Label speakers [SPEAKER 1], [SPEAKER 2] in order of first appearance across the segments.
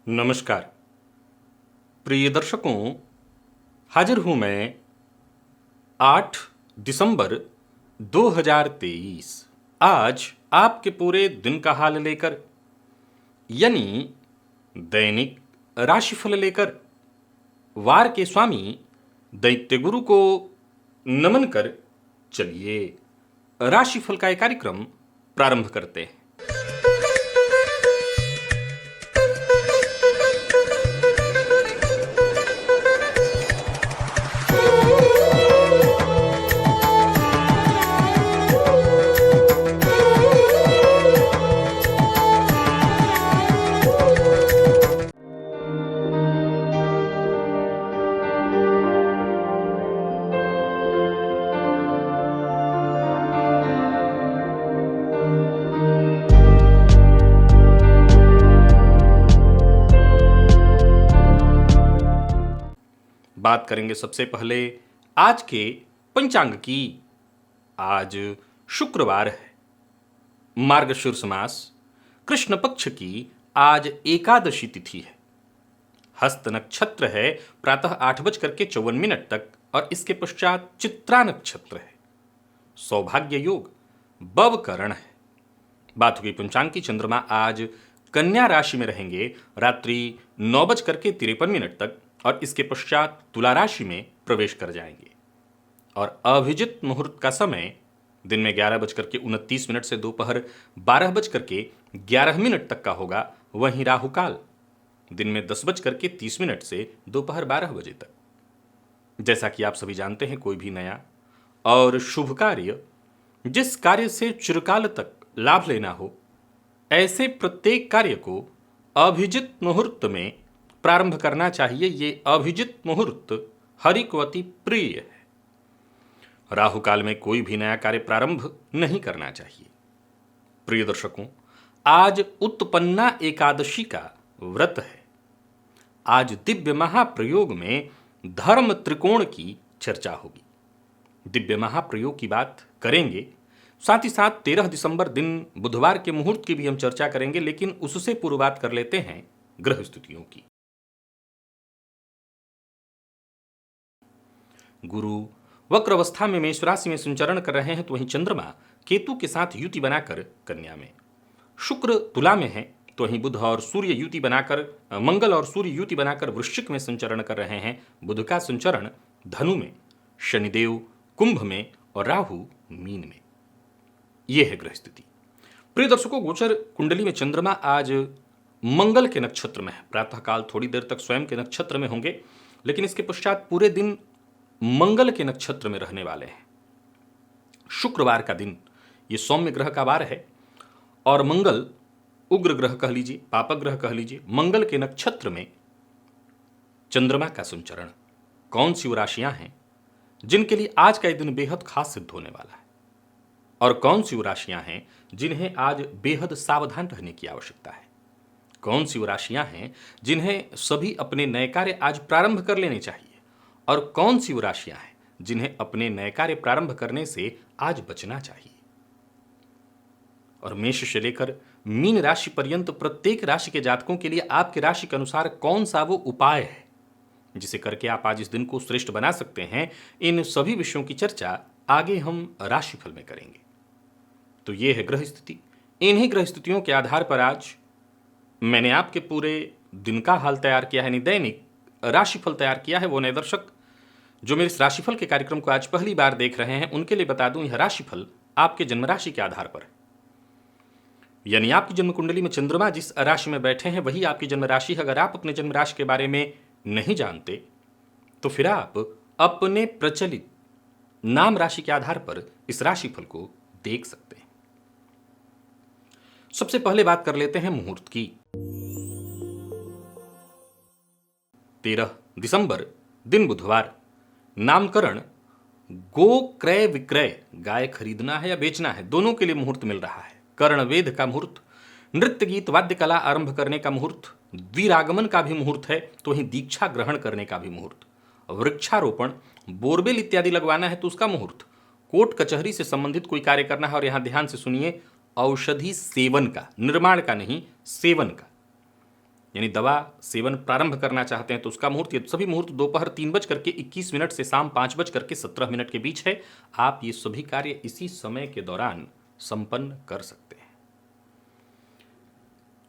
[SPEAKER 1] नमस्कार प्रिय दर्शकों, हाजिर हूं मैं 8 दिसंबर 2023 आज आपके पूरे दिन का हाल लेकर, यानी दैनिक राशिफल लेकर वार के स्वामी दैत्य गुरु को नमन कर चलिए राशिफल का एक कार्यक्रम प्रारंभ करते हैं। बात करेंगे सबसे पहले आज के पंचांग की। आज शुक्रवार है, मार्गशीर्ष मास, कृष्ण पक्ष की आज एकादशी तिथि है। हस्त नक्षत्र है प्रातः 8:54 तक और इसके पश्चात चित्रा नक्षत्र है। सौभाग्य योग बवकरण है। बात हो गई पंचांग की। चंद्रमा आज कन्या राशि में रहेंगे रात्रि 9:53 तक और इसके पश्चात तुला राशि में प्रवेश कर जाएंगे। और अभिजित मुहूर्त का समय दिन में 11:29 से दोपहर 12:11 तक का होगा। वहीं राहुकाल दिन में 10:30 से दोपहर 12 बजे तक। जैसा कि आप सभी जानते हैं, कोई भी नया और शुभ कार्य, जिस कार्य से चिरकाल तक लाभ लेना हो, ऐसे प्रत्येक कार्य को अभिजित मुहूर्त में प्रारंभ करना चाहिए। ये अभिजित मुहूर्त हरि को अति प्रिय है। राहु काल में कोई भी नया कार्य प्रारंभ नहीं करना चाहिए। प्रिय दर्शकों, आज उत्पन्ना एकादशी का व्रत है। आज दिव्य महाप्रयोग में धर्म त्रिकोण की चर्चा होगी। दिव्य महाप्रयोग की बात करेंगे, साथ ही साथ 13 दिसंबर दिन बुधवार के मुहूर्त की भी हम चर्चा करेंगे, लेकिन उससे पूर्व बात कर लेते हैं ग्रह स्थितियों की। गुरु वक्र अवस्था में मेष राशि में संचरण कर रहे हैं, तो वहीं चंद्रमा केतु के साथ युति बनाकर कन्या में, शुक्र तुला में है, तो वहीं बुध और सूर्य युति बनाकर, मंगल और सूर्य युति बनाकर वृश्चिक में संचरण कर रहे हैं। बुध का संचरण धनु में, शनिदेव कुंभ में और राहु मीन में। यह है ग्रह स्थिति। प्रिय दर्शकों, गोचर कुंडली में चंद्रमा आज मंगल के नक्षत्र में है। प्रातःकाल थोड़ी देर तक स्वयं के नक्षत्र में होंगे, लेकिन इसके पश्चात पूरे दिन मंगल के नक्षत्र में रहने वाले हैं। शुक्रवार का दिन ये सौम्य ग्रह का वार है और मंगल उग्र ग्रह कह लीजिए, पापक ग्रह कह लीजिए, मंगल के नक्षत्र में चंद्रमा का संचरण। कौन सी वो राशियां हैं जिनके लिए आज का यह दिन बेहद खास सिद्ध होने वाला है, और कौन सी वो राशियां हैं जिन्हें आज बेहद सावधान रहने की आवश्यकता है। कौन सी वो राशियां हैं जिन्हें सभी अपने नए कार्य आज प्रारंभ कर लेने चाहिए, और कौन सी वो राशियां हैं जिन्हें अपने नए कार्य प्रारंभ करने से आज बचना चाहिए। और मेष से लेकर मीन राशि पर्यंत प्रत्येक राशि के जातकों के लिए आपके राशि के अनुसार कौन सा वो उपाय है जिसे करके आप आज इस दिन को श्रेष्ठ बना सकते हैं, इन सभी विषयों की चर्चा आगे हम राशिफल में करेंगे। तो ये है ग्रह स्थिति। इन्हीं ग्रह स्थितियों के आधार पर आज मैंने आपके पूरे दिन का हाल तैयार किया है, यानी दैनिक राशिफल तैयार किया है। वो नए दर्शक जो मेरे इस राशिफल के कार्यक्रम को आज पहली बार देख रहे हैं, उनके लिए बता दूं, यह राशिफल आपके जन्म राशि के आधार पर है। यानी आपकी जन्म कुंडली में चंद्रमा जिस राशि में बैठे हैं वही आपकी जन्म राशि है। अगर आप अपने जन्म राशि के बारे में नहीं जानते तो फिर आप अपने प्रचलित नाम राशि के आधार पर इस राशिफल को देख सकते हैं। सबसे पहले बात कर लेते हैं मुहूर्त की। 13 दिसंबर दिन बुधवार, नामकरण, गो क्रय विक्रय, गाय खरीदना है या बेचना है, दोनों के लिए मुहूर्त मिल रहा है। कर्ण वेद का मुहूर्त, नृत्य गीत वाद्य कला आरंभ करने का मुहूर्त, द्विरागमन का भी मुहूर्त है, तो वहीं दीक्षा ग्रहण करने का भी मुहूर्त, वृक्षारोपण, बोरवेल इत्यादि लगवाना है तो उसका मुहूर्त, कोर्ट कचहरी से संबंधित कोई कार्य करना है, और यहां ध्यान से सुनिए, औषधि सेवन का, निर्माण का नहीं, सेवन का, यानी दवा सेवन प्रारंभ करना चाहते हैं तो उसका मुहूर्त, ये सभी मुहूर्त दोपहर 3:21 से शाम 5:17 के बीच है। आप ये सभी कार्य इसी समय के दौरान संपन्न कर सकते हैं।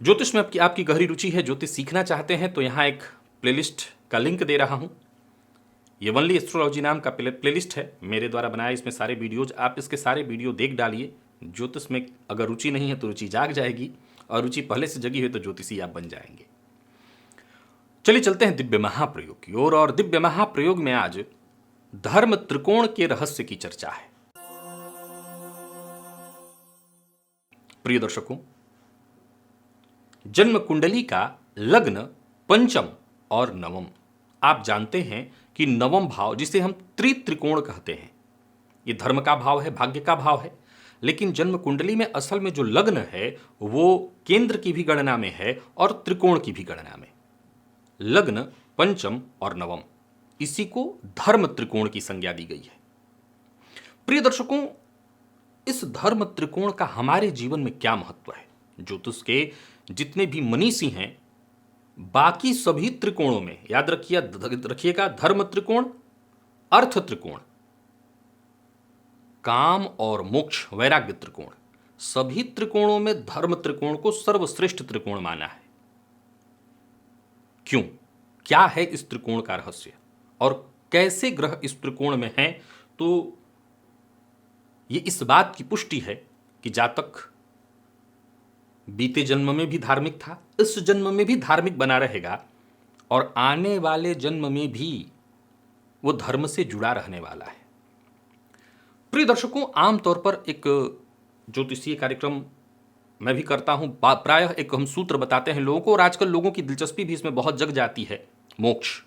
[SPEAKER 1] ज्योतिष में आपकी गहरी रुचि है, ज्योतिष सीखना चाहते हैं तो यहाँ एक प्लेलिस्ट का लिंक दे रहा हूँ। ये वनली एस्ट्रोलॉजी नाम का प्लेलिस्ट है, मेरे द्वारा बनाया। इसमें सारे वीडियोज, आप इसके सारे वीडियो देख डालिए। ज्योतिष में अगर रुचि नहीं है तो रुचि जाग जाएगी, और रुचि पहले से जगी हुई तो ज्योतिषी आप बन जाएंगे। चलिए चलते हैं दिव्य महाप्रयोग की ओर, और दिव्य महाप्रयोग में आज धर्म त्रिकोण के रहस्य की चर्चा है। प्रिय दर्शकों, जन्म कुंडली का लग्न, पंचम और नवम। आप जानते हैं कि नवम भाव, जिसे हम त्रिकोण कहते हैं, ये धर्म का भाव है, भाग्य का भाव है। लेकिन जन्म कुंडली में असल में जो लग्न है वो केंद्र की भी गणना में है और त्रिकोण की भी गणना में। लग्न, पंचम और नवम, इसी को धर्म त्रिकोण की संज्ञा दी गई है। प्रिय दर्शकों, इस धर्म त्रिकोण का हमारे जीवन में क्या महत्व है? ज्योतिष के जितने भी मनीषी हैं, बाकी सभी त्रिकोणों में याद रखिएगा, धर्म त्रिकोण, अर्थ त्रिकोण, काम और मोक्ष वैराग्य त्रिकोण, सभी त्रिकोणों में धर्म त्रिकोण को सर्वश्रेष्ठ त्रिकोण माना है। क्यों? क्या है इस त्रिकोण का रहस्य और कैसे ग्रह इस त्रिकोण में हैं? तो ये इस बात की पुष्टि है कि जातक बीते जन्म में भी धार्मिक था, इस जन्म में भी धार्मिक बना रहेगा, और आने वाले जन्म में भी वो धर्म से जुड़ा रहने वाला है। प्रिय दर्शकों, आमतौर पर एक ज्योतिषीय कार्यक्रम मैं भी करता हूं, प्रायः एक हम सूत्र बताते हैं लोगों को, और आजकल लोगों की दिलचस्पी भी इसमें बहुत जग जाती है, मोक्ष।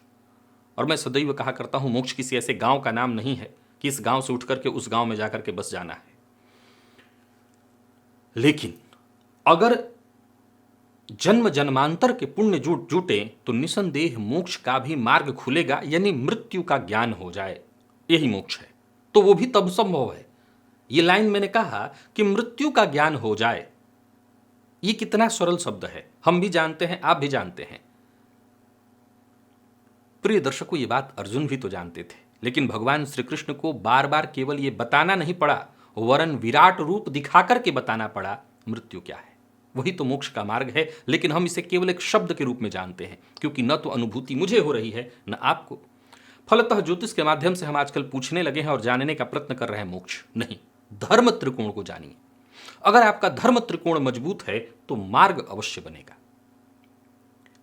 [SPEAKER 1] और मैं सदैव कहा करता हूं, मोक्ष किसी ऐसे गांव का नाम नहीं है कि इस गांव से उठ करके उस गांव में जाकर के बस जाना है। लेकिन अगर जन्म जन्मांतर के पुण्य जुटे तो निसंदेह मोक्ष का भी मार्ग खुलेगा, यानी मृत्यु का ज्ञान हो जाए, यही मोक्ष है। तो वो भी तब संभव है। ये लाइन मैंने कहा कि मृत्यु का ज्ञान हो जाए, ये कितना सरल शब्द है, हम भी जानते हैं, आप भी जानते हैं। प्रिय दर्शकों, ये बात अर्जुन भी तो जानते थे, लेकिन भगवान श्री कृष्ण को बार बार केवल ये बताना नहीं पड़ा, वरन विराट रूप दिखा करके बताना पड़ा मृत्यु क्या है। वही तो मोक्ष का मार्ग है, लेकिन हम इसे केवल एक शब्द के रूप में जानते हैं, क्योंकि न तो अनुभूति मुझे हो रही है न आपको। फलतः ज्योतिष के माध्यम से हम आजकल पूछने लगे हैं और जानने का प्रयत्न कर रहे हैं मोक्ष नहीं, धर्म त्रिकोण को जानिए। अगर आपका धर्म त्रिकोण मजबूत है तो मार्ग अवश्य बनेगा।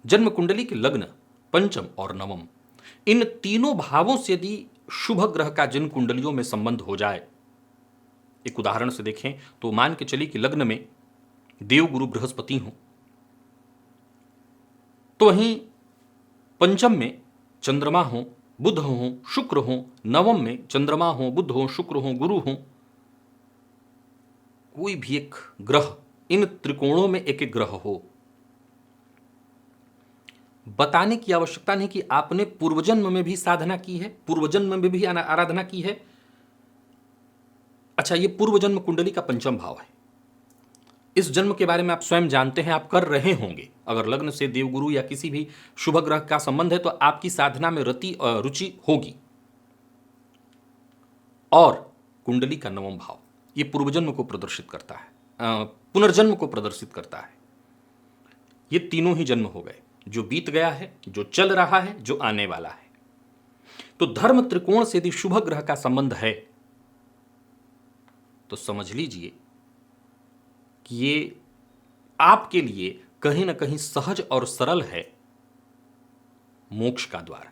[SPEAKER 1] जन्म कुंडली के लग्न, पंचम और नवम, इन तीनों भावों से यदि शुभ ग्रह का जिन कुंडलियों में संबंध हो जाए, एक उदाहरण से देखें तो मान के चलिए कि लग्न में देवगुरु बृहस्पति हो, तो वहीं पंचम में चंद्रमा हो, बुध हो, शुक्र हो, नवम में चंद्रमा हो, बुध हो, शुक्र हो, गुरु हो, कोई भी एक ग्रह इन त्रिकोणों में एक एक ग्रह हो। बताने की आवश्यकता नहीं कि आपने पूर्वजन्म में भी साधना की है, पूर्वजन्म में भी आराधना की है। अच्छा, ये पूर्वजन्म कुंडली का पंचम भाव है। इस जन्म के बारे में आप स्वयं जानते हैं, आप कर रहे होंगे। अगर लग्न से देवगुरु या किसी भी शुभ ग्रह का संबंध है तो आपकी साधना में रुचि होगी। और कुंडली का नवम भाव, ये पूर्वजन्म को प्रदर्शित करता है, पुनर्जन्म को प्रदर्शित करता है। ये तीनों ही जन्म हो गए, जो बीत गया है, जो चल रहा है, जो आने वाला है। तो धर्म त्रिकोण से यदि शुभ ग्रह का संबंध है तो समझ लीजिए कि ये आपके लिए कहीं ना कहीं सहज और सरल है मोक्ष का द्वार।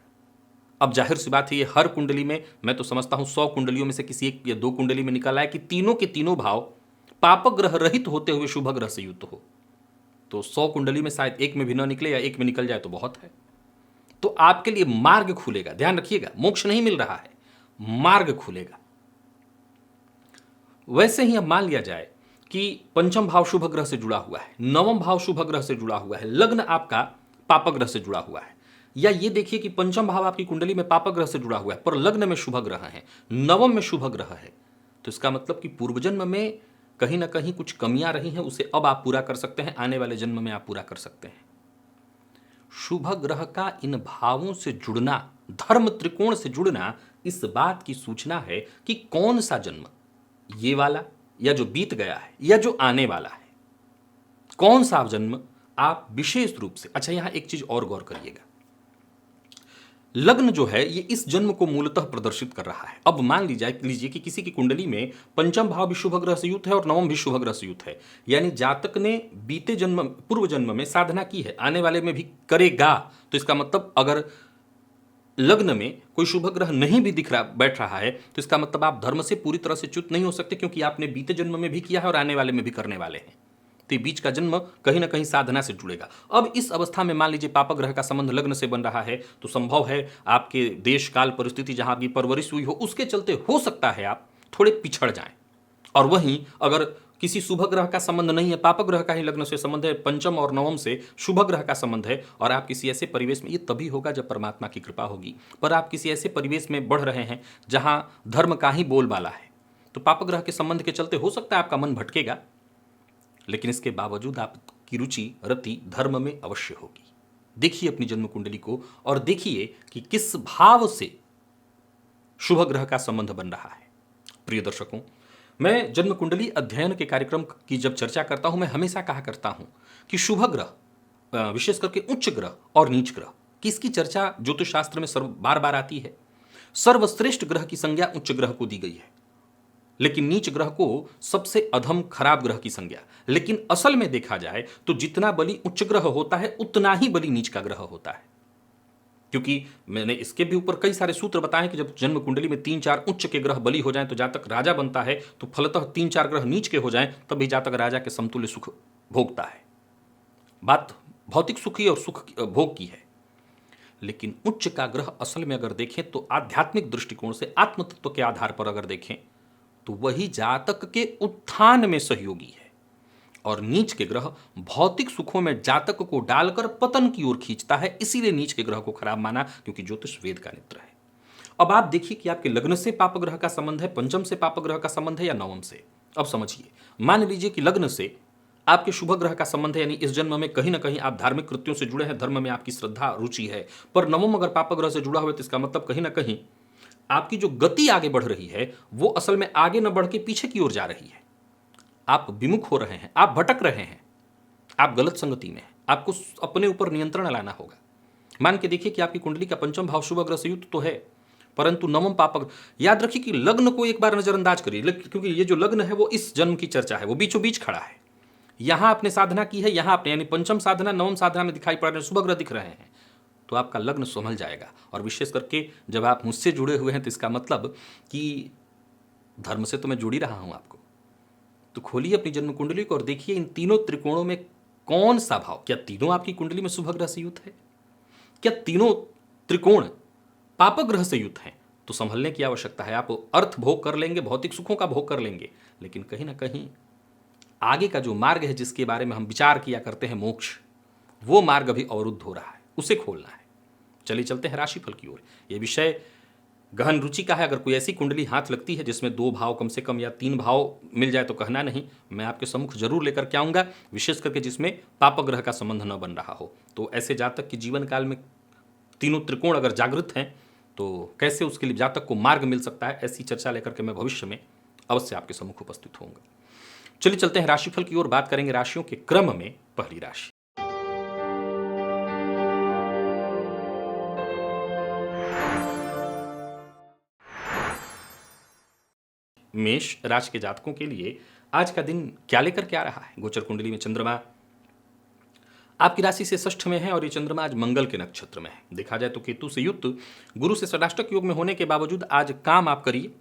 [SPEAKER 1] अब जाहिर सी बात है, ये हर कुंडली में, मैं तो समझता हूं 100 कुंडलियों में से किसी एक या 2 कुंडली में निकल आए कि तीनों के तीनों भाव पापक ग्रह रहित होते हुए शुभ ग्रह से युक्त हो। तो 100 कुंडली में शायद एक में भी न निकले, या एक में निकल जाए तो बहुत है। तो आपके लिए मार्ग खुलेगा। ध्यान रखिएगा, मोक्ष नहीं मिल रहा है, मार्ग खुलेगा। वैसे ही अब मान लिया जाए कि पंचम भाव शुभ ग्रह से जुड़ा हुआ है, नवम भाव शुभ ग्रह से जुड़ा हुआ है, लग्न आपका पापक ग्रह से जुड़ा हुआ है, या ये देखिए कि पंचम भाव आपकी कुंडली में पापक ग्रह से जुड़ा हुआ है पर लग्न में शुभ ग्रह है, नवम में शुभ ग्रह है, तो इसका मतलब कि पूर्वजन्म में कहीं ना कहीं कुछ कमियां रही हैं, उसे अब आप पूरा कर सकते हैं, आने वाले जन्म में आप पूरा कर सकते हैं। शुभ ग्रह का इन भावों से जुड़ना, धर्म त्रिकोण से जुड़ना, इस बात की सूचना है कि कौन सा जन्म, ये वाला या जो बीत गया है या जो आने वाला है, कौन सा जन्म आप विशेष रूप से। अच्छा, यहां एक चीज और गौर करिएगा, लग्न जो है ये इस जन्म को मूलतः प्रदर्शित कर रहा है। अब मान लीजिए कि किसी की कुंडली में पंचम भाव भी शुभ ग्रह से युक्त है और नवम भी शुभ ग्रह से युक्त है, यानी जातक ने बीते जन्म, पूर्व जन्म में साधना की है, आने वाले में भी करेगा। तो इसका मतलब अगर लग्न में कोई शुभ ग्रह नहीं भी दिख रहा, बैठ रहा है, तो इसका मतलब आप धर्म से पूरी तरह से च्युत नहीं हो सकते, क्योंकि आपने बीते जन्म में भी किया है और आने वाले में भी करने वाले हैं। तो बीच का जन्म कहीं ना कहीं साधना से जुड़ेगा। अब इस अवस्था में मान लीजिए पापक ग्रह का संबंध लग्न से बन रहा है, तो संभव है आपके देश काल परिस्थिति जहां आपकी परवरिश हुई हो, उसके चलते हो सकता है आप थोड़े पिछड़ जाएं। और वहीं अगर किसी शुभ ग्रह का संबंध नहीं है, पापक ग्रह का ही लग्न से संबंध है, पंचम और नवम से शुभ ग्रह का संबंध है, और आप किसी ऐसे परिवेश में, ये तभी होगा जब परमात्मा की कृपा होगी, पर आप किसी ऐसे परिवेश में बढ़ रहे हैं जहां धर्म का ही बोलबाला है, तो पापक ग्रह के संबंध के चलते हो सकता है आपका मन भटकेगा, लेकिन इसके बावजूद आपकी रुचि, रति धर्म में अवश्य होगी। देखिए अपनी जन्म कुंडली को और देखिए कि किस भाव से शुभ ग्रह का संबंध बन रहा है। प्रिय दर्शकों, मैं जन्म कुंडली अध्ययन के कार्यक्रम की जब चर्चा करता हूं, मैं हमेशा कहा करता हूं कि शुभ ग्रह, विशेष करके उच्च ग्रह और नीच ग्रह की, इसकी चर्चा ज्योतिष शास्त्र में बार बार आती है। सर्वश्रेष्ठ ग्रह की संज्ञा उच्च ग्रह को दी गई है, लेकिन नीच ग्रह को सबसे अधम खराब ग्रह की संज्ञा। लेकिन असल में देखा जाए तो जितना बली उच्च ग्रह होता है उतना ही बली नीच का ग्रह होता है, क्योंकि मैंने इसके भी ऊपर कई सारे सूत्र बताए कि जब जन्म कुंडली में 3-4 उच्च के ग्रह बली हो जाएं तो जातक राजा बनता है, तो फलतः 3-4 ग्रह नीच के हो जाएं तब भी जातक राजा के समतुल्य सुख भोगता है। बात भौतिक सुख की और सुख भोग की है, लेकिन उच्च का ग्रह असल में अगर देखें तो आध्यात्मिक दृष्टिकोण से, आत्म तत्व के आधार पर अगर देखें तो वही जातक के उत्थान में सहयोगी है, और नीच के ग्रह भौतिक सुखों में जातक को डालकर पतन की ओर खींचता है। इसीलिए नीच के ग्रह को खराब माना, क्योंकि ज्योतिष वेद का नेत्र है। अब आप देखिए कि आपके लग्न से पाप ग्रह का संबंध है, पंचम से पाप ग्रह का संबंध है या नवम से। अब समझिए, मान लीजिए कि लग्न से आपके शुभ ग्रह का संबंध है, यानी इस जन्म में कहीं ना कहीं आप धार्मिक कृत्यों से जुड़े हैं, धर्म में आपकी श्रद्धा रुचि है, पर नवम अगर पाप ग्रह से जुड़ा हुआ है तो इसका मतलब कहीं ना कहीं आपकी जो गति आगे बढ़ रही है वो असल में आगे न बढ़ के पीछे की ओर जा रही है। आप विमुख हो रहे हैं, आप भटक रहे हैं, आप गलत संगति में हैं, आपको अपने ऊपर नियंत्रण लाना होगा। मान के देखिए कि आपकी कुंडली का पंचम भाव शुभ ग्रह से युक्त तो है, परंतु नवम पापक, याद रखिए कि लग्न को एक बार नजरअंदाज करिए, क्योंकि ये जो लग्न है वो इस जन्म की चर्चा है, वो बीचों बीच खड़ा है। यहां आपने साधना की है, यहां आपने, यानी पंचम साधना नवम साधना में दिखाई पड़ रहे, शुभ ग्रह दिख रहे हैं, तो आपका लग्न संभल जाएगा। और विशेष करके जब आप मुझसे जुड़े हुए हैं तो इसका मतलब कि धर्म से तो मैं जुड़ ही रहा हूं आपको। तो खोलिए अपनी जन्म कुंडली को और देखिए इन तीनों त्रिकोणों में कौन सा भाव, क्या तीनों आपकी कुंडली में शुभ ग्रह से युक्त है, क्या तीनों त्रिकोण पापक ग्रह से युक्त हैं। तो संभलने की आवश्यकता है। आप अर्थ भोग कर लेंगे, भौतिक सुखों का भोग कर लेंगे, लेकिन कहीं ना कहीं आगे का जो मार्ग है जिसके बारे में हम विचार किया करते हैं, मोक्ष, वो मार्ग अभी अवरुद्ध हो रहा है, उसे खोलना है। चलिए चलते हैं राशिफल की ओर। यह विषय गहन रुचि का है। अगर कोई ऐसी कुंडली हाथ लगती है जिसमें 2 भाव कम से कम या 3 भाव मिल जाए तो कहना नहीं, मैं आपके सम्मुख जरूर लेकर के आऊँगा, विशेष करके जिसमें पापक ग्रह का संबंध न बन रहा हो। तो ऐसे जातक के जीवन काल में तीनों त्रिकोण अगर जागृत हैं तो कैसे उसके लिए जातक को मार्ग मिल सकता है, ऐसी चर्चा लेकर के मैं भविष्य में अवश्य आपके सम्मुख उपस्थित होऊंगा। चलिए चलते हैं राशिफल की ओर। बात करेंगे राशियों के क्रम में। पहली राशि मेष राशि के जातकों के लिए आज का दिन क्या लेकर के आ रहा है। गोचर कुंडली में चंद्रमा आपकी राशि से षष्ठ में है और ये चंद्रमा आज मंगल के नक्षत्र में है। देखा जाए तो केतु से युक्त, गुरु से षडाष्टक योग में होने के बावजूद आज काम आप करिए,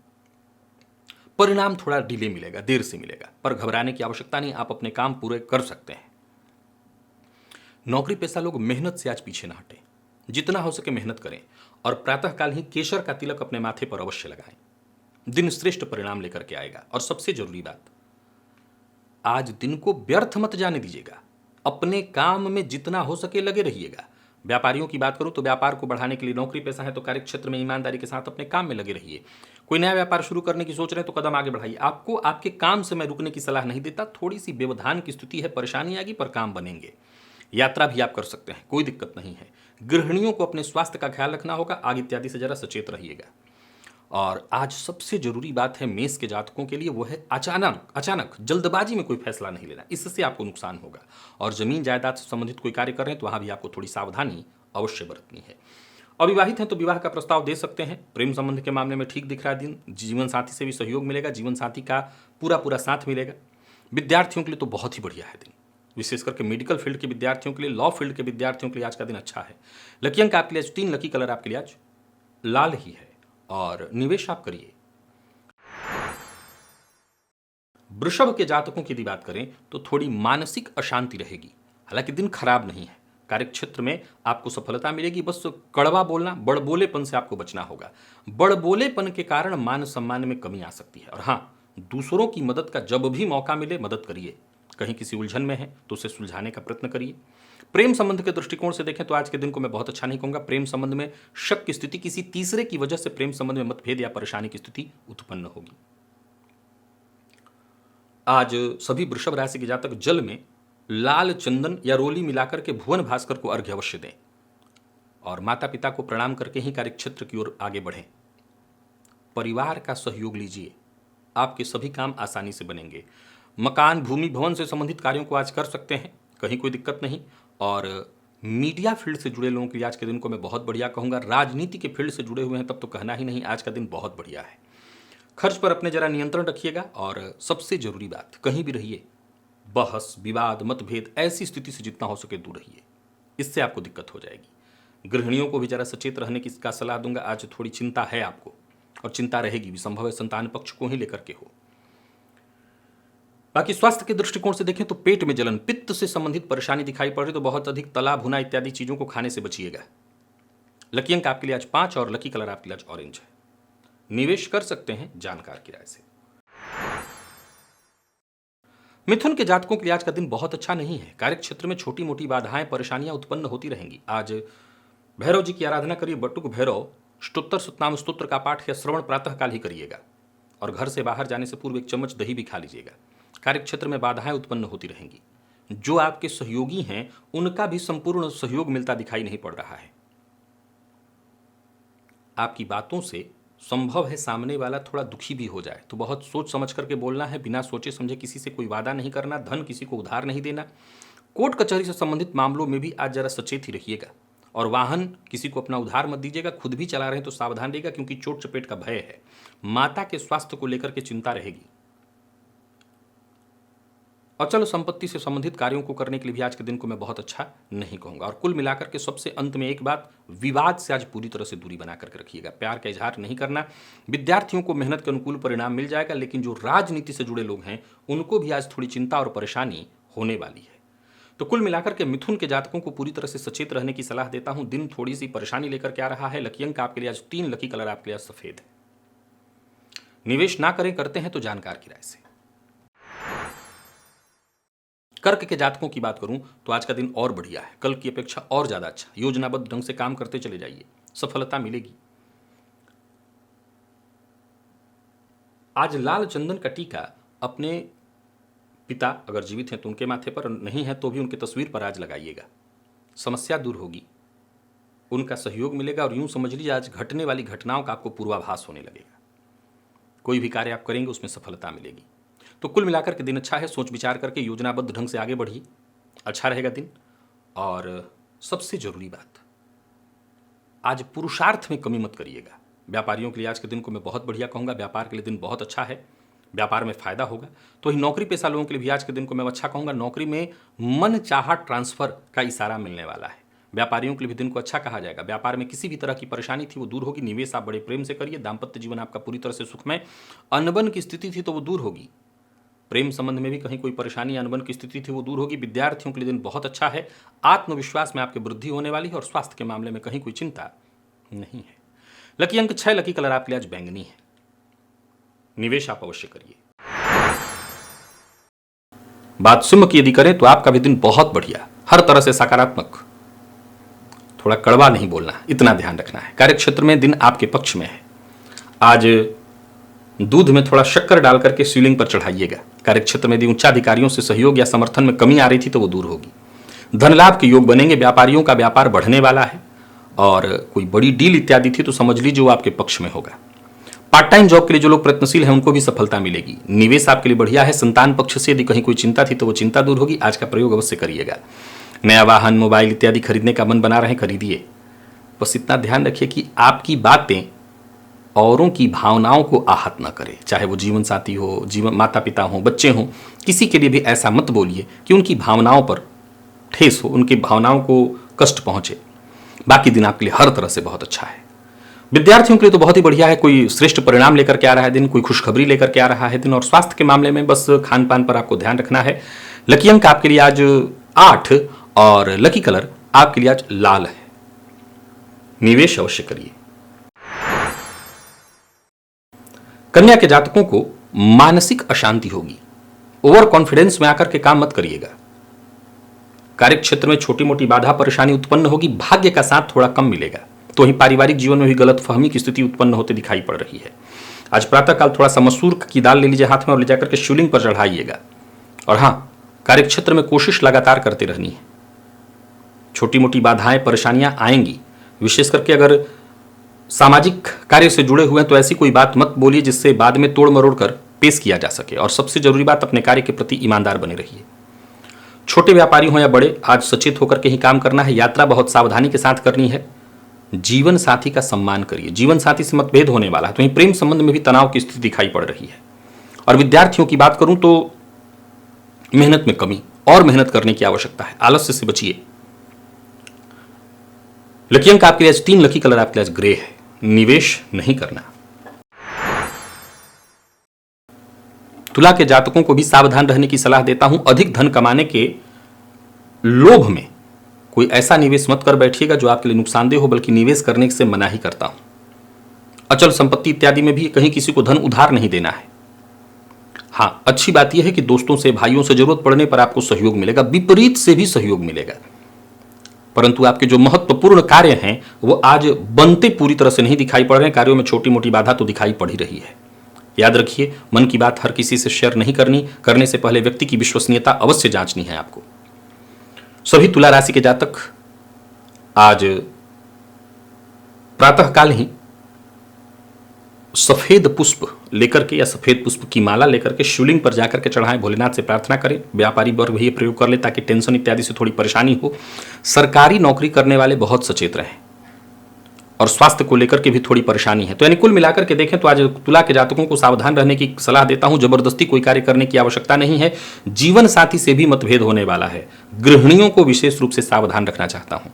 [SPEAKER 1] परिणाम थोड़ा डिले मिलेगा, देर से मिलेगा, पर घबराने की आवश्यकता नहीं, आप अपने काम पूरे कर सकते हैं। नौकरी पेशा लोग मेहनत से आज पीछे ना हटें, जितना हो सके मेहनत करें और प्रातःकाल ही केसर का तिलक अपने माथे पर अवश्य लगाएं। दिन श्रेष्ठ परिणाम लेकर के आएगा। और सबसे जरूरी बात, आज दिन को व्यर्थ मत जाने दीजिएगा, अपने काम में जितना हो सके लगे रहिएगा। व्यापारियों की बात करूं तो व्यापार को बढ़ाने के लिए, नौकरी पेशा है तो कार्यक्षेत्र में ईमानदारी के साथ अपने काम में लगे रहिए। कोई नया व्यापार शुरू करने की सोच रहे हैं तो कदम आगे बढ़ाइए। आपको आपके काम से मैं रुकने की सलाह नहीं देता, थोड़ी सी व्यवधान की स्थिति है, परेशानी आएगी पर काम बनेंगे। यात्रा भी आप कर सकते हैं, कोई दिक्कत नहीं है। गृहिणियों को अपने स्वास्थ्य का ख्याल रखना होगा, आग इत्यादि से जरा सचेत रहिएगा। और आज सबसे जरूरी बात है मेष के जातकों के लिए, वो है अचानक जल्दबाजी में कोई फैसला नहीं लेना, इससे आपको नुकसान होगा। और जमीन जायदाद से संबंधित कोई कार्य कर रहे हैं तो वहां भी आपको थोड़ी सावधानी अवश्य बरतनी है। अविवाहित हैं तो विवाह का प्रस्ताव दे सकते हैं। प्रेम संबंध के मामले में ठीक दिख रहा है दिन, जीवन साथी से भी सहयोग मिलेगा, जीवन साथी का पूरा साथ मिलेगा। विद्यार्थियों के लिए तो बहुत ही बढ़िया है दिन, विशेष करके मेडिकल फील्ड के विद्यार्थियों के लिए, लॉ फील्ड के विद्यार्थियों के लिए आज का दिन अच्छा है। लकी अंक आपके लिए आज 3, लकी कलर आपके लिए आज लाल ही है और निवेश आप करिए। वृषभ के जातकों की यदि बात करें तो थोड़ी मानसिक अशांति रहेगी, हालांकि दिन खराब नहीं है। कार्यक्षेत्र में आपको सफलता मिलेगी, बस कड़वा बोलना, बड़बोलेपन से आपको बचना होगा। बड़बोलेपन के कारण मान सम्मान में कमी आ सकती है। और हाँ, दूसरों की मदद का जब भी मौका मिले मदद करिए। कहीं किसी उलझन में है तो उसे सुलझाने का प्रयत्न करिए। प्रेम संबंध के दृष्टिकोण से देखें तो आज के दिन को मैं बहुत अच्छा नहीं कहूंगा। प्रेम संबंध में शक की स्थिति, किसी तीसरे की वजह से प्रेम संबंध में मतभेद या परेशानी की स्थिति उत्पन्न होगी। आज सभी वृषभ राशि के जातक जल में लाल चंदन या रोली मिलाकर के भुवन भास्कर को अर्घ्य अवश्य दें और माता पिता को प्रणाम करके ही कार्यक्षेत्र की ओर आगे बढ़ें। परिवार का सहयोग लीजिए, आपके सभी काम आसानी से बनेंगे। मकान, भूमि, भवन से संबंधित कार्यों को आज कर सकते हैं, कहीं कोई दिक्कत नहीं। और मीडिया फील्ड से जुड़े लोगों के लिए आज के दिन को मैं बहुत बढ़िया कहूँगा। राजनीति के फील्ड से जुड़े हुए हैं तब तो कहना ही नहीं, आज का दिन बहुत बढ़िया है। खर्च पर अपने जरा नियंत्रण रखिएगा और सबसे जरूरी बात, कहीं भी रहिए बहस, विवाद, मतभेद ऐसी स्थिति से जितना हो सके दूर रहिए, इससे आपको दिक्कत हो जाएगी। गृहिणियों को भी जरा सचेत रहने की का सलाह दूंगा। आज थोड़ी चिंता है आपको और चिंता रहेगी भी, संभव है संतान पक्ष को ही लेकर के हो। बाकी स्वास्थ्य के दृष्टिकोण से देखें तो पेट में जलन, पित्त से संबंधित परेशानी दिखाई पड़ रही तो बहुत अधिक तला भुना इत्यादि चीजों को खाने से बचिएगा। लकी अंक आपके लिए आज 5 और लकी कलर आपके लिए आज ऑरेंज है। निवेश कर सकते हैं जानकार की राय से। मिथुन के जातकों के लिए आज का दिन बहुत अच्छा नहीं है। कार्यक्षेत्र में छोटी मोटी बाधाएं, परेशानियां उत्पन्न होती रहेंगी। आज भैरव जी की आराधना करिए, बटुक भैरव स्तोत्र सतनाम स्तोत्र का पाठ या श्रवण प्रातः काल ही करिएगा और घर से बाहर जाने से पूर्व 1 चम्मच दही भी खा लीजिएगा। कार्यक्षेत्र में बाधाएं उत्पन्न होती रहेंगी। जो आपके सहयोगी हैं उनका भी संपूर्ण सहयोग मिलता दिखाई नहीं पड़ रहा है। आपकी बातों से संभव है सामने वाला थोड़ा दुखी भी हो जाए, तो बहुत सोच समझ करके बोलना है। बिना सोचे समझे किसी से कोई वादा नहीं करना, धन किसी को उधार नहीं देना। कोर्ट कचहरी से संबंधित मामलों में भी आज जरा सचेत ही रहिएगा और वाहन किसी को अपना उधार मत दीजिएगा। खुद भी चला रहे हैं तो सावधान रहिएगा, क्योंकि चोट चपेट का भय है। माता के स्वास्थ्य को लेकर के चिंता रहेगी। अचल संपत्ति से संबंधित कार्यों को करने के लिए भी आज के दिन को मैं बहुत अच्छा नहीं कहूंगा। और कुल मिलाकर के सबसे अंत में एक बात, विवाद से आज पूरी तरह से दूरी बना करके रखिएगा। प्यार का इजहार नहीं करना। विद्यार्थियों को मेहनत के अनुकूल परिणाम मिल जाएगा, लेकिन जो राजनीति से जुड़े लोग हैं उनको भी आज थोड़ी चिंता और परेशानी होने वाली है। तो कुल मिलाकर के मिथुन के जातकों को पूरी तरह से सचेत रहने की सलाह देता हूं। दिन थोड़ी सी परेशानी लेकर के आ रहा है। लकी अंक आपके लिए आज 3, लकी कलर आपके लिए आज सफेद है। निवेश ना करें, करते हैं तो जानकार की राय से। कर्क के जातकों की बात करूं तो आज का दिन और बढ़िया है, कल की अपेक्षा और ज्यादा अच्छा। योजनाबद्ध ढंग से काम करते चले जाइए, सफलता मिलेगी। आज लाल चंदन का टीका अपने पिता, अगर जीवित हैं तो उनके माथे पर, नहीं है तो भी उनकी तस्वीर पर आज लगाइएगा। समस्या दूर होगी, उनका सहयोग मिलेगा और यूं समझ लीजिए आज घटने वाली घटनाओं का आपको पूर्वाभास होने लगेगा। कोई भी कार्य आप करेंगे उसमें सफलता मिलेगी। तो कुल मिलाकर के दिन अच्छा है। सोच विचार करके योजनाबद्ध ढंग से आगे बढ़िए, अच्छा रहेगा दिन। और सबसे जरूरी बात, आज पुरुषार्थ में कमी मत करिएगा। व्यापारियों के लिए आज के दिन को मैं बहुत बढ़िया कहूँगा। व्यापार के लिए दिन बहुत अच्छा है, व्यापार में फायदा होगा। तो ही नौकरी पेशा लोगों के लिए भी आज के दिन को मैं अच्छा कहूँगा। नौकरी में मन चाहा ट्रांसफर का इशारा मिलने वाला है। व्यापारियों के लिए भी दिन को अच्छा कहा जाएगा। व्यापार में किसी भी तरह की परेशानी थी वो दूर होगी। निवेश आप बड़े प्रेम से करिए। दाम्पत्य जीवन आपका पूरी तरह से सुखमय। अनबन की स्थिति थी तो वो दूर होगी। प्रेम संबंध में भी कहीं कोई परेशानी, अनबन की स्थिति थी वो दूर होगी। विद्यार्थियों के लिए दिन बहुत अच्छा है। आत्मविश्वास में आपकी वृद्धि होने वाली है और स्वास्थ्य के मामले में कहीं कोई चिंता नहीं है। लकी अंक 6, लकी कलर आपके लिए आज बैंगनी है। निवेश आप अवश्य करिए। बात सिंह की यदि करें तो आपका भी दिन बहुत बढ़िया, हर तरह से सकारात्मक। थोड़ा कड़वा नहीं बोलना, इतना ध्यान रखना है। कार्यक्षेत्र में दिन आपके पक्ष में है। आज दूध में थोड़ा शक्कर डाल करके शिवलिंग पर चढ़ाइएगा। कार्यक्षेत्र में यदि उच्चाधिकारियों से सहयोग या समर्थन में कमी आ रही थी तो वो दूर होगी। धन लाभ के योग बनेंगे, व्यापारियों का व्यापार बढ़ने वाला है, और कोई बड़ी डील इत्यादि थी तो समझ लीजिए वो आपके पक्ष में होगा। पार्ट टाइम जॉब के लिए जो लोग प्रयत्नशील हैं उनको भी सफलता मिलेगी। निवेश आपके लिए बढ़िया है। संतान पक्ष से यदि कहीं कोई चिंता थी तो वो चिंता दूर होगी। आज का प्रयोग अवश्य करिएगा। नया वाहन, मोबाइल इत्यादि खरीदने का मन बना रहे, खरीदिए। बस इतना ध्यान रखिए कि आपकी बातें औरों की भावनाओं को आहत न करे, चाहे वो जीवन साथी हो, जीवन माता पिता हो, बच्चे हों, किसी के लिए भी ऐसा मत बोलिए कि उनकी भावनाओं पर ठेस हो, उनकी भावनाओं को कष्ट पहुंचे। बाकी दिन आपके लिए हर तरह से बहुत अच्छा है। विद्यार्थियों के लिए तो बहुत ही बढ़िया है। कोई श्रेष्ठ परिणाम लेकर के आ रहा है दिन, कोई खुशखबरी लेकर के आ रहा है दिन। और स्वास्थ्य के मामले में बस खान पान पर आपको ध्यान रखना है। लकी अंक आपके लिए आज 8 और लकी कलर आपके लिए आज लाल है। निवेश अवश्य करिए। कन्या के जातकों को मानसिक अशांति होगी। ओवर कॉन्फिडेंस में आकर के काम मत करिएगा। कार्य क्षेत्र में छोटी मोटी बाधा परेशानी उत्पन्न होगी। भाग्य का साथ थोड़ा कम मिलेगा। तो वहीं पारिवारिक जीवन में भी गलतफहमी की स्थिति उत्पन्न होते दिखाई पड़ रही है। आज प्रातःकाल थोड़ा सा मसूर की दाल ले लीजिए हाथ में और ले जाकर के शिवलिंग पर चढ़ाइएगा। और हाँ, कार्य क्षेत्र में कोशिश लगातार करते रहनी है। छोटी मोटी बाधाएं परेशानियां आएंगी। विशेष करके अगर सामाजिक कार्य से जुड़े हुए हैं तो ऐसी कोई बात मत बोलिए जिससे बाद में तोड़ मरोड़ कर पेश किया जा सके। और सबसे जरूरी बात, अपने कार्य के प्रति ईमानदार बने रहिए। छोटे व्यापारी हो या बड़े, आज सचेत होकर के ही काम करना है। यात्रा बहुत सावधानी के साथ करनी है। जीवन साथी का सम्मान करिए। जीवन साथी से मतभेद होने वाला है। तो वहीं प्रेम संबंध में भी तनाव की स्थिति दिखाई पड़ रही है। और विद्यार्थियों की बात करूं तो मेहनत में कमी और मेहनत करने की आवश्यकता है। आलस्य से बचिए। लकी अंक आपके लिए आज 3, लकी कलर आपके लिए आज ग्रे है। निवेश नहीं करना। तुला के जातकों को भी सावधान रहने की सलाह देता हूं। अधिक धन कमाने के लोभ में कोई ऐसा निवेश मत कर बैठिएगा जो आपके लिए नुकसानदेह हो, बल्कि निवेश करने से मना ही करता हूं। अचल संपत्ति इत्यादि में भी कहीं किसी को धन उधार नहीं देना है। हाँ, अच्छी बात यह है कि दोस्तों से, भाइयों से जरूरत पड़ने पर आपको सहयोग मिलेगा, विपरीत से भी सहयोग मिलेगा। परंतु आपके जो महत्वपूर्ण कार्य हैं वो आज बनते पूरी तरह से नहीं दिखाई पड़ रहे हैं। कार्यों में छोटी मोटी बाधा तो दिखाई पड़ ही रही है। याद रखिए, मन की बात हर किसी से शेयर नहीं करनी। करने से पहले व्यक्ति की विश्वसनीयता अवश्य जांचनी है आपको। सभी तुला राशि के जातक आज प्रातःकाल ही सफेद पुष्प लेकर के या सफेद पुष्प की माला लेकर के शिवलिंग पर जाकर के चढ़ाएं, भोलेनाथ से प्रार्थना करें। व्यापारी वर्ग भी ये प्रयोग कर ले ताकि टेंशन इत्यादि से थोड़ी परेशानी हो। सरकारी नौकरी करने वाले बहुत सचेत रहें। और स्वास्थ्य को लेकर के भी थोड़ी परेशानी है। तो यानी कुल मिलाकर के देखें तो आज तुला के जातकों को सावधान रहने की सलाह देता हूं। जबरदस्ती कोई कार्य करने की आवश्यकता नहीं है। जीवन साथी से भी मतभेद होने वाला है। गृहिणियों को विशेष रूप से सावधान रखना चाहता हूं।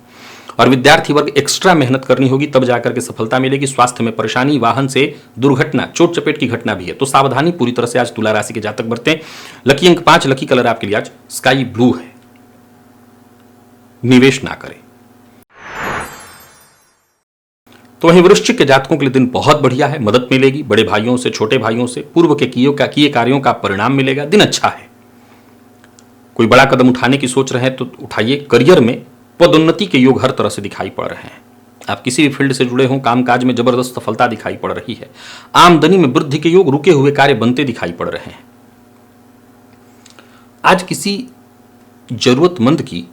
[SPEAKER 1] और विद्यार्थी वर्ग एक्स्ट्रा मेहनत करनी होगी, तब जाकर के सफलता मिलेगी। स्वास्थ्य में परेशानी, वाहन से दुर्घटना, चोट चपेट की घटना भी है। तो सावधानी पूरी तरह से आज तुला राशि के जातक बरतें। लकी अंक 5, लकी कलर आपके लिए आज स्काई ब्लू है। निवेश ना करें। तो वहीं वृश्चिक के जातकों के लिए दिन बहुत बढ़िया है। मदद मिलेगी बड़े भाइयों से, छोटे भाइयों से। पूर्व के किए कार्यों का परिणाम मिलेगा। दिन अच्छा है। कोई बड़ा कदम उठाने की सोच रहे हैं तो उठाइए। करियर में पदोन्नति के योग हर तरह से दिखाई पड़ रहे हैं। आप किसी भी फील्ड से जुड़े हों, कामकाज में जबरदस्त सफलता दिखाई पड़ रही है। आमदनी में वृद्धि के योग, रुके हुए कार्य बनते दिखाई पड़ रहे हैं। आज किसी जरूरतमंद की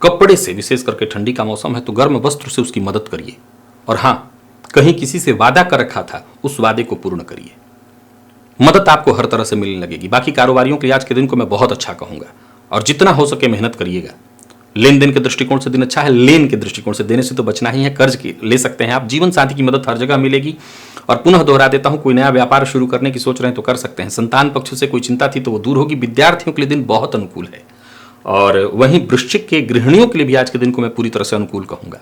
[SPEAKER 1] कपड़े से, विशेष करके ठंडी का मौसम है तो गर्म वस्त्र से उसकी मदद करिए। और हां, कहीं किसी से वादा कर रखा था, उस वादे को पूर्ण करिए। मदद आपको हर तरह से मिलने लगेगी। बाकी कारोबारियों के लिए आज के दिन को मैं बहुत अच्छा कहूंगा। और जितना हो सके मेहनत करिएगा। लेन देन के दृष्टिकोण से दिन अच्छा है। लेन के दृष्टिकोण से, देने से तो बचना ही है। कर्ज ले सकते हैं आप। जीवन साथी की मदद हर जगह मिलेगी। और पुनः दोहरा देता हूं, कोई नया व्यापार शुरू करने की सोच रहे हैं तो कर सकते हैं। संतान पक्ष से कोई चिंता थी तो वो दूर होगी। विद्यार्थियों के लिए दिन बहुत अनुकूल है। और वहीं वृश्चिक के गृहिणियों के लिए भी आज के दिन को मैं पूरी तरह से अनुकूल कहूंगा।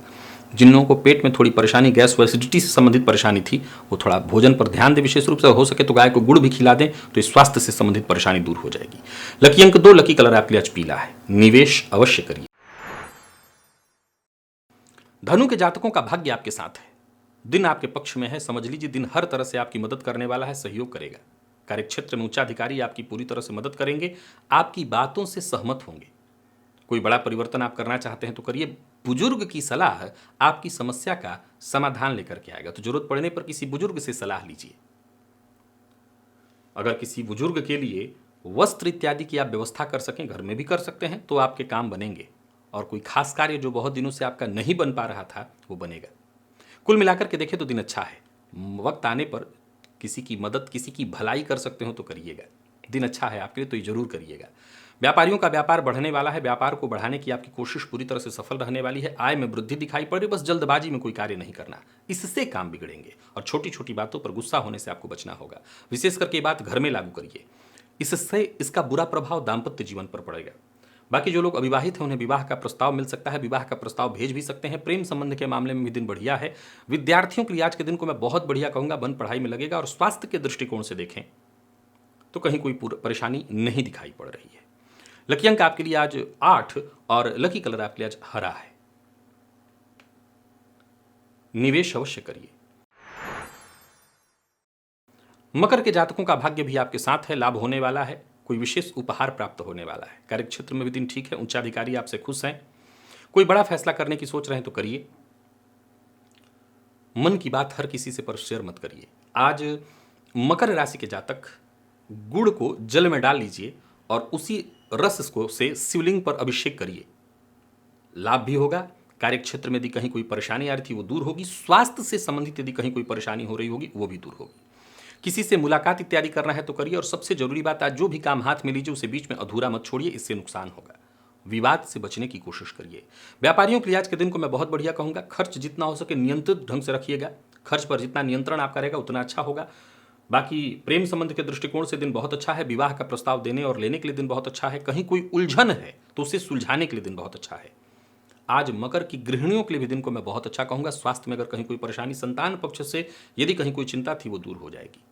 [SPEAKER 1] जिन लोगों को पेट में थोड़ी परेशानी, गैस व एसिडिटी से संबंधित परेशानी थी, वो थोड़ा भोजन पर ध्यान दें। विशेष रूप से हो सके तो गाय को गुड़ भी खिला दें तो इस स्वास्थ्य से संबंधित परेशानी दूर हो जाएगी। लकी अंक 2, लकी कलर आपके लिए आज पीला है। निवेश अवश्य करिए। धनु के जातकों का भाग्य आपके साथ है। दिन आपके पक्ष में है। समझ लीजिए दिन हर तरह से आपकी मदद करने वाला है, सहयोग करेगा। कार्यक्षेत्र में उच्चाधिकारी आपकी पूरी तरह से मदद करेंगे। आपकी बातों से सहमत होंगे। कोई बड़ा परिवर्तन आप करना चाहते हैं तो करिए। बुजुर्ग की सलाह आपकी समस्या का समाधान लेकर के आएगा। तो जरूरत पड़ने पर किसी बुजुर्ग से सलाह लीजिए। अगर किसी बुजुर्ग के लिए वस्त्र इत्यादि की आप व्यवस्था कर सकें, घर में भी कर सकते हैं, तो आपके काम बनेंगे। और कोई खास कार्य जो बहुत दिनों से आपका नहीं बन पा रहा था वो बनेगा। कुल मिलाकर के देखें तो दिन अच्छा है। वक्त आने पर किसी की मदद, किसी की भलाई कर सकते हो तो करिएगा। दिन अच्छा है आपके लिए, तो ये जरूर करिएगा। व्यापारियों का व्यापार बढ़ने वाला है। व्यापार को बढ़ाने की आपकी कोशिश पूरी तरह से सफल रहने वाली है। आय में वृद्धि दिखाई पड़ रही, बस जल्दबाजी में कोई कार्य नहीं करना, इससे काम बिगड़ेंगे। और छोटी छोटी बातों पर गुस्सा होने से आपको बचना होगा। विशेष करके ये बात घर में लागू करिए, इससे इसका बुरा प्रभाव दाम्पत्य जीवन पर पड़ेगा। बाकी जो लोग अविवाहित हैं उन्हें विवाह का प्रस्ताव मिल सकता है, विवाह का प्रस्ताव भेज भी सकते हैं। प्रेम संबंध के मामले में भी दिन बढ़िया है। विद्यार्थियों के लिए आज के दिन को मैं बहुत बढ़िया कहूंगा, मन पढ़ाई में लगेगा। और स्वास्थ्य के दृष्टिकोण से देखें तो कहीं कोई परेशानी नहीं दिखाई पड़ रही है। लकी अंक आपके लिए आज 8 और लकी कलर आपके लिए आज हरा है। निवेश अवश्य करिए। मकर के जातकों का भाग्य भी आपके साथ है, लाभ होने वाला है, कोई विशेष उपहार प्राप्त होने वाला है। कार्यक्षेत्र में भी दिन ठीक है, उच्चाधिकारी आपसे खुश हैं। कोई बड़ा फैसला करने की सोच रहे हैं तो करिए। मन की बात हर किसी से पर शेयर मत करिए। आज मकर राशि के जातक गुड़ को जल में डाल लीजिए और उसी रस को से शिवलिंग पर अभिषेक करिए, लाभ भी होगा। कार्यक्षेत्र में यदि कहीं कोई परेशानी आ रही थी वो दूर होगी। स्वास्थ्य से संबंधित यदि कहीं कोई परेशानी हो रही होगी वो भी दूर होगी। किसी से मुलाकात इत्यादि करना है तो करिए। और सबसे जरूरी बात, आज जो भी काम हाथ में लीजिए उसे बीच में अधूरा मत छोड़िए, इससे नुकसान होगा। विवाद से बचने की कोशिश करिए। व्यापारियों के लिए आज के दिन को मैं बहुत बढ़िया कहूंगा। खर्च जितना हो सके नियंत्रित ढंग से रखिएगा। खर्च पर जितना नियंत्रण आपका रहेगा उतना अच्छा होगा। बाकी प्रेम संबंध के दृष्टिकोण से दिन बहुत अच्छा है। विवाह का प्रस्ताव देने और लेने के लिए दिन बहुत अच्छा है। कहीं कोई उलझन है तो उसे सुलझाने के लिए दिन बहुत अच्छा है। आज मकर की गृहिणियों के लिए भी दिन को मैं बहुत अच्छा कहूंगा। स्वास्थ्य में अगर कहीं कोई परेशानी, संतान पक्ष से यदि कहीं कोई चिंता थी वो दूर हो जाएगी।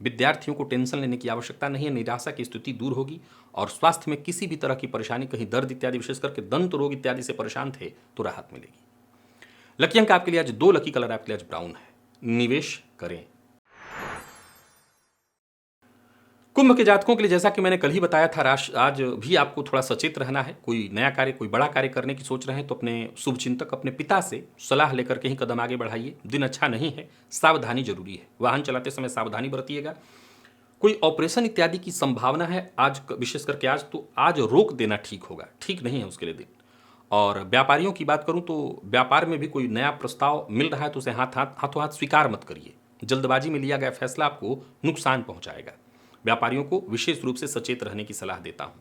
[SPEAKER 1] विद्यार्थियों को टेंशन लेने की आवश्यकता नहीं है, निराशा की स्थिति दूर होगी। और स्वास्थ्य में किसी भी तरह की परेशानी, कहीं दर्द इत्यादि, विशेष करके दंत रोग इत्यादि से परेशान थे तो राहत मिलेगी। लकी अंक आपके लिए आज 2, लकी कलर आपके लिए आज ब्राउन है। निवेश करें। कुंभ के जातकों के लिए जैसा कि मैंने कल ही बताया था, आज भी आपको थोड़ा सचेत रहना है। कोई नया कार्य, कोई बड़ा कार्य करने की सोच रहे हैं तो अपने शुभचिंतक, अपने पिता से सलाह लेकर के ही कदम आगे बढ़ाइए। दिन अच्छा नहीं है, सावधानी जरूरी है। वाहन चलाते समय सावधानी बरतिएगा। कोई ऑपरेशन इत्यादि की संभावना है आज, विशेष करके आज, तो आज रोक देना ठीक होगा, ठीक नहीं है उसके लिए दिन। और व्यापारियों की बात करूं तो व्यापार में भी कोई नया प्रस्ताव मिल रहा है तो उसे हाथों हाथ स्वीकार मत करिए। जल्दबाजी में लिया गया फैसला आपको नुकसान पहुंचाएगा। व्यापारियों को विशेष रूप से सचेत रहने की सलाह देता हूं।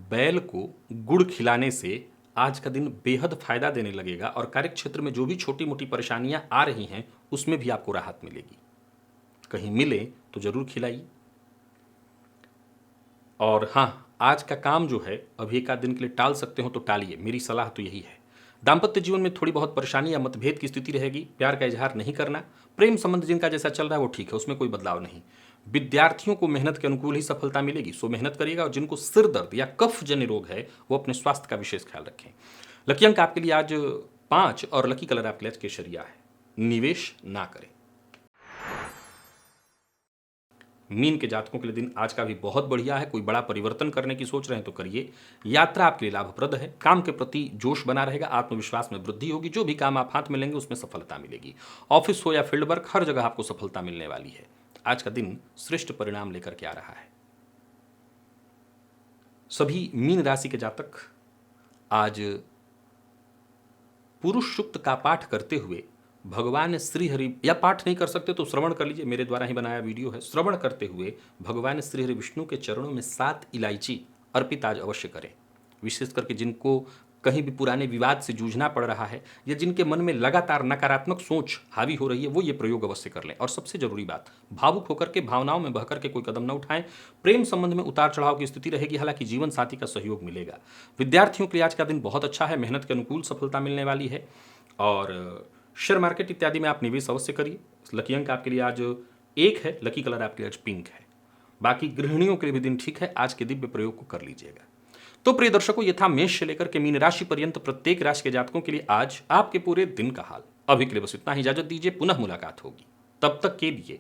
[SPEAKER 1] बैल को गुड़ खिलाने से आज का दिन बेहद फायदा देने लगेगा। और कार्यक्षेत्र में जो भी छोटी मोटी परेशानियां आ रही हैं उसमें भी आपको राहत मिलेगी। कहीं मिले तो जरूर खिलाइए। और हाँ, आज का काम जो है अभी एक आध दिन के लिए टाल सकते हो तो टालिए, मेरी सलाह तो यही है। दाम्पत्य जीवन में थोड़ी बहुत परेशानी या मतभेद की स्थिति रहेगी, प्यार का इजहार नहीं करना। प्रेम संबंध जिनका जैसा चल रहा है वो ठीक है, उसमें कोई बदलाव नहीं। विद्यार्थियों को मेहनत के अनुकूल ही सफलता मिलेगी, सो मेहनत करिएगा। और जिनको सिर दर्द या कफ जन्य रोग है वो अपने स्वास्थ्य का विशेष ख्याल रखें। लकी अंक आपके लिए आज 5 और लकी कलर आपके लिए आज केसरिया है। निवेश ना करें। मीन के जातकों के लिए दिन आज का भी बहुत बढ़िया है। कोई बड़ा परिवर्तन करने की सोच रहे हैं तो करिए। यात्रा आपके लिए लाभप्रद है। काम के प्रति जोश बना रहेगा, आत्मविश्वास में वृद्धि होगी। जो भी काम आप हाथ में लेंगे उसमें सफलता मिलेगी। ऑफिस हो या फील्ड वर्क, हर जगह आपको सफलता मिलने वाली है। आज का दिन श्रेष्ठ परिणाम लेकर के आ रहा है। सभी मीन राशि के जातक आज पुरुष सूक्त का पाठ करते हुए भगवान श्री हरि, या पाठ नहीं कर सकते तो श्रवण कर लीजिए, मेरे द्वारा ही बनाया वीडियो है। श्रवण करते हुए भगवान श्री हरि विष्णु के चरणों में 7 इलायची अर्पित आज अवश्य करें। विशेष करके जिनको कहीं भी पुराने विवाद से जूझना पड़ रहा है या जिनके मन में लगातार नकारात्मक सोच हावी हो रही है, वो ये प्रयोग अवश्य कर लें। और सबसे जरूरी बात, भावुक होकर के, भावनाओं में बहकर के कोई कदम न उठाएं। प्रेम संबंध में उतार चढ़ाव की स्थिति रहेगी, हालांकि जीवन साथी का सहयोग मिलेगा। विद्यार्थियों के लिए आज का दिन बहुत अच्छा है, मेहनत के अनुकूल सफलता मिलने वाली है। और शेयर मार्केट इत्यादि में आप निवेश अवश्य करिए। लकी अंक आपके लिए आज 1 है, लकी कलर आपके लिए आज पिंक है। बाकी गृहिणियों के लिए भी दिन ठीक है, आज के दिव्य प्रयोग को कर लीजिएगा। तो प्रिय दर्शकों, ये था मेष से लेकर के मीन राशि पर्यंत प्रत्येक राशि के जातकों के लिए आज आपके पूरे दिन का हाल। अभी के लिए बस इतना ही, इजाजत दीजिए, पुनः मुलाकात होगी। तब तक के लिए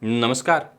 [SPEAKER 1] नमस्कार।